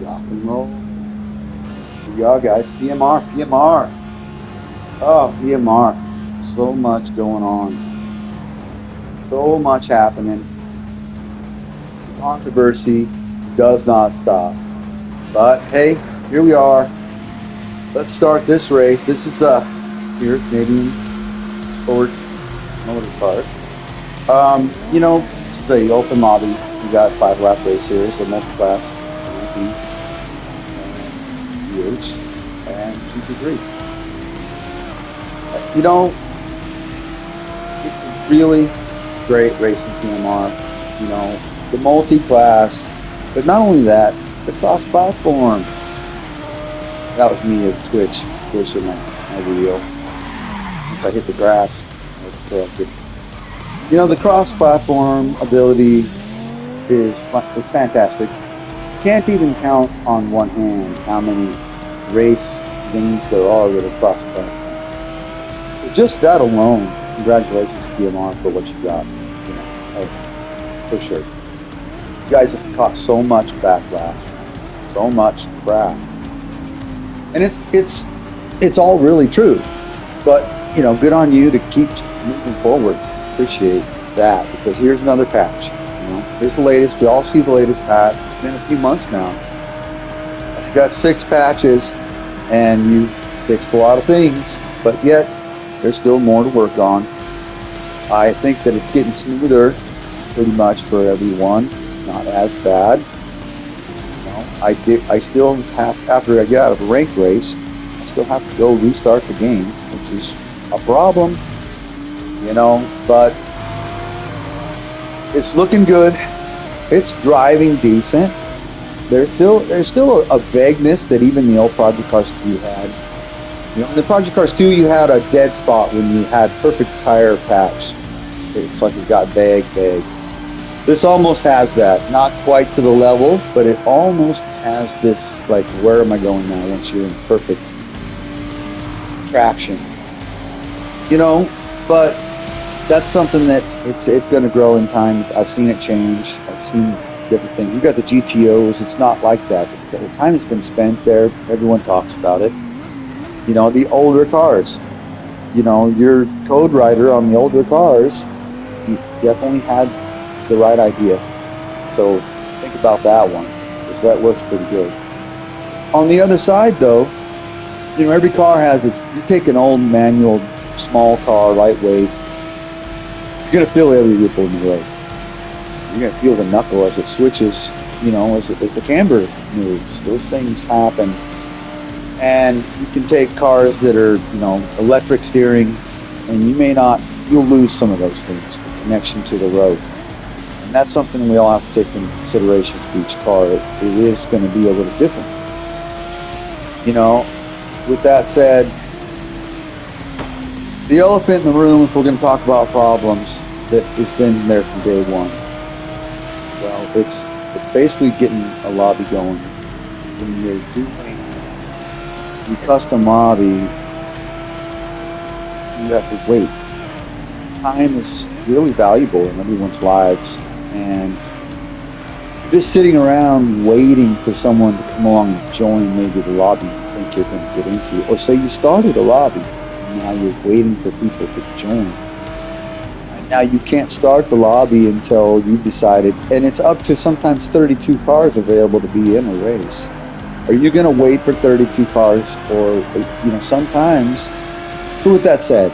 Rock and roll. Here we are, guys. PMR, PMR. Oh, PMR. So much going on. So much happening. Controversy does not stop. But hey, here we are. Let's start this race. This is here Canadian Sport Motor Park. This is a open lobby. We got 5-lap race here, so multi-class, MP, DH, and GT3. It's a really great racing PMR. The multi-class, but not only that, the cross-platform. That was me at Twitch in my video. Once I hit the grass, I was corrected. The cross-platform ability it's fantastic. Can't even count on one hand how many race games there are that are cross-platform. So just that alone, congratulations PMR for what you got. Hey, for sure. You guys have caught so much backlash, so much crap, and it's all really true. But good on you to keep moving forward. Appreciate that, because here's another patch. Here's the latest. We all see the latest patch. It's been a few months now. You got 6 patches, and you fixed a lot of things, but yet there's still more to work on. I think that it's getting smoother pretty much for everyone. It's not as bad. I still have, after I get out of a ranked race, I still have to go restart the game, which is a problem, but it's looking good. It's driving decent. There's still a vagueness that even the old Project Cars 2 had. In the Project Cars 2, you had a dead spot when you had perfect tire patch. It's like it got vague. This almost has that. Not quite to the level, but it almost has this, like, where am I going now once you're in perfect traction? But that's something that it's going to grow in time. I've seen it change. I've seen different things. You got the GTOs. It's not like that. The time has been spent there. Everyone talks about it. The older cars. Your code writer on the older cars, you definitely had the right idea. So think about that one, because that works pretty good. On the other side, though, every car has its. You take an old manual, small car, lightweight. You're going to feel every ripple in the road. You're going to feel the knuckle as it switches, as the camber moves. Those things happen. And you can take cars that are, electric steering, and you'll lose some of those things, the connection to the road. And that's something we all have to take into consideration for each car. It is going to be a little different. With that said, the elephant in the room, if we're going to talk about problems, that has been there from day one. Well, it's basically getting a lobby going. When you're doing the custom lobby, you have to wait. Time is really valuable in everyone's lives, and just sitting around waiting for someone to come along and join maybe the lobby you think you're going to get into, or say you started a lobby. Now you're waiting for people to join. And now you can't start the lobby until you've decided, and it's up to sometimes 32 cars available to be in a race. Are you going to wait for 32 cars, or sometimes? So with that said,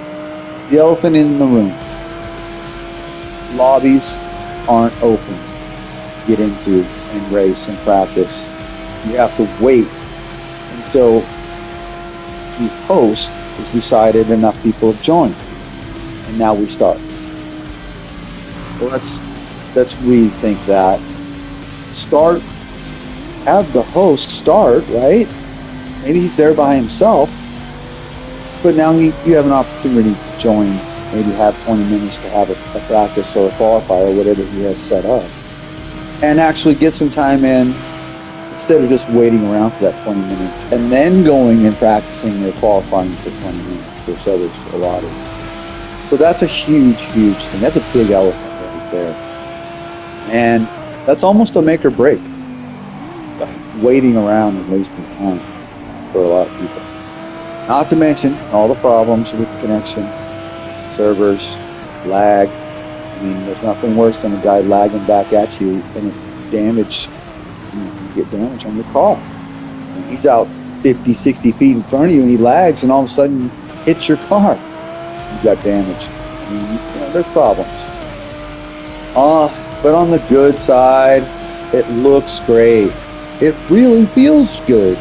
the elephant in the room, lobbies aren't open to get into and race and practice. You have to wait until the host has decided enough people have joined, and now we start. Well, let's rethink that. Have the host start, right? Maybe he's there by himself, but now you have an opportunity to join. Maybe have 20 minutes to have a practice or a qualifier or whatever he has set up, and actually get some time in, instead of just waiting around for that 20 minutes and then going and practicing or qualifying for 20 minutes, which others allotted. So that's a huge thing. That's a big elephant right there. And that's almost a make or break. waiting around and wasting time for a lot of people. Not to mention all the problems with the connection, servers, lag. I mean, there's nothing worse than a guy lagging back at you and it damage. You get damage on your car. And he's out 50, 60 feet in front of you and he lags and all of a sudden hits your car. You got damage. I mean, there's problems. But on the good side, it looks great. It really feels good.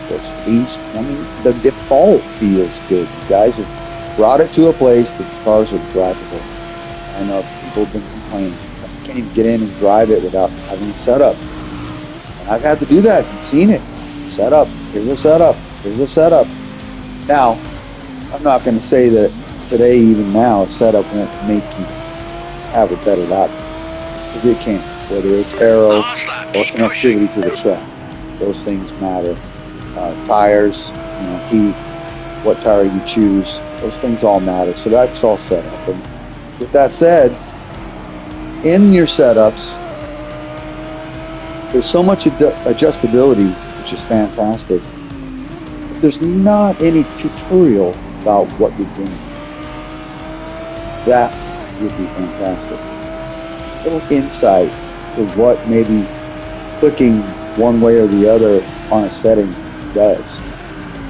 The default feels good. You guys have brought it to a place that the cars are drivable. I know people have been complaining. I can't even get in and drive it without having a setup. And I've had to do that. I've seen it. Setup. Here's a setup. Here's a setup. Now, I'm not going to say that today, even now, a setup won't make you have a better laptop. Because it can. Whether it's aero or connectivity to the track. Those things matter. Tires, heat, what tire you choose, those things all matter. So that's all set up. And with that said, in your setups, there's so much adjustability, which is fantastic. But there's not any tutorial about what you're doing. That would be fantastic. A little insight to what maybe clicking one way or the other on a setting does.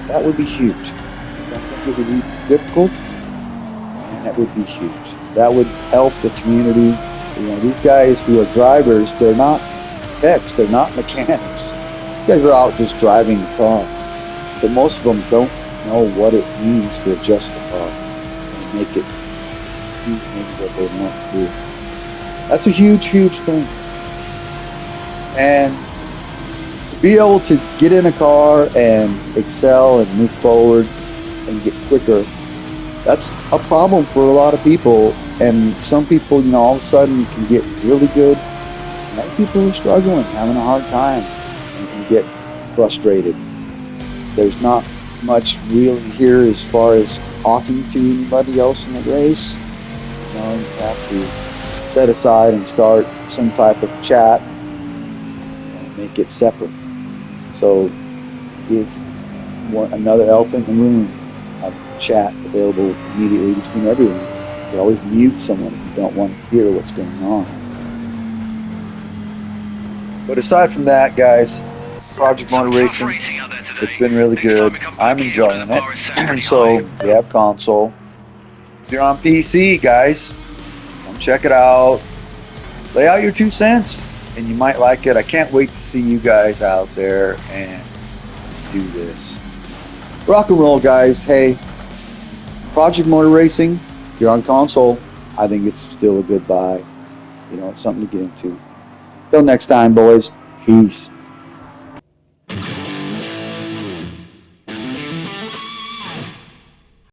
That would be huge. I don't think it would be difficult, and that would be huge. That would help the community. These guys who are drivers, they're not techs, they're not mechanics. You guys are out just driving the car. So most of them don't know what it means to adjust the car and make it do maybe what they want to do. That's a huge, huge thing. And to be able to get in a car and excel and move forward and get quicker, that's a problem for a lot of people. And some people, all of a sudden can get really good. And other people are struggling, having a hard time, and can get frustrated. There's not much really here as far as talking to anybody else in the race. You have to set aside and start some type of chat and make it separate. So it's another elephant in the room of chat available immediately between everyone. You can always mute someone if you don't want to hear what's going on. But aside from that, guys, Project Motor Racing, it's been really good. I'm enjoying it. And so we have console. If you're on PC, guys, come check it out. Lay out your 2 cents. And you might like it. I can't wait to see you guys out there, and let's do this. Rock and roll, guys. Hey, Project Motor Racing, if you're on console, I think it's still a good buy. It's something to get into. Till next time, boys. Peace.